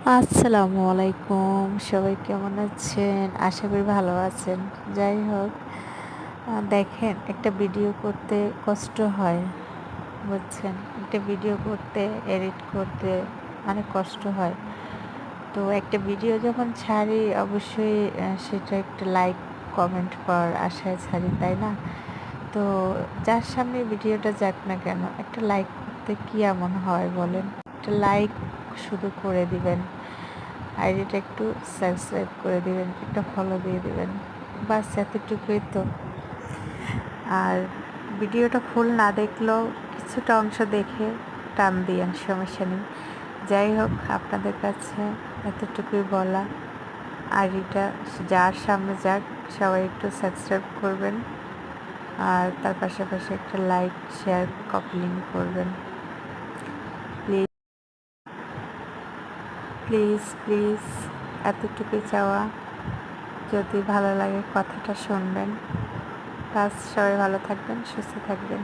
আসসালামু আলাইকুম, সবাই কেমন আছেন? আশা করি ভালো আছেন। যাই হোক, দেখেন, একটা ভিডিও করতে কষ্ট হয়, বুঝছেন? একটা ভিডিও করতে, এডিট করতে অনেক কষ্ট হয়। তো একটা ভিডিও যখন ছাড়ি অবশ্যই সেটা একটা লাইক কমেন্ট পাওয়ার আশায় ছাড়ি, তাই না? তো যার সামনে ভিডিওটা যাক না কেন, একটা লাইক করতে কী এমন হয় বলেন? একটা লাইক শুধু করে দিবেন, আইডিটা একটু সাবস্ক্রাইব করে দিবেন, একটা ফলো দিয়ে দিবেন, বাস এতটুকুই তো। আর ভিডিওটা ফুল না দেখলেও কিছুটা অংশ দেখে টান দিয়েন, সমস্যা নেই। যাই হোক, আপনাদের কাছে এতটুকুই বলা। আইডিটা যার সামনে যাক, সবাই একটু সাবস্ক্রাইব করবেন, আর তার পাশাপাশি একটা লাইক শেয়ার কপি লিঙ্ক করবেন। প্লিজ প্লিজ প্লিজ, এতটুকুই চাওয়া। যদি ভালো লাগে কথাটা শুনবেন। প্লাস সবাই ভালো থাকবেন, সুস্থ থাকবেন।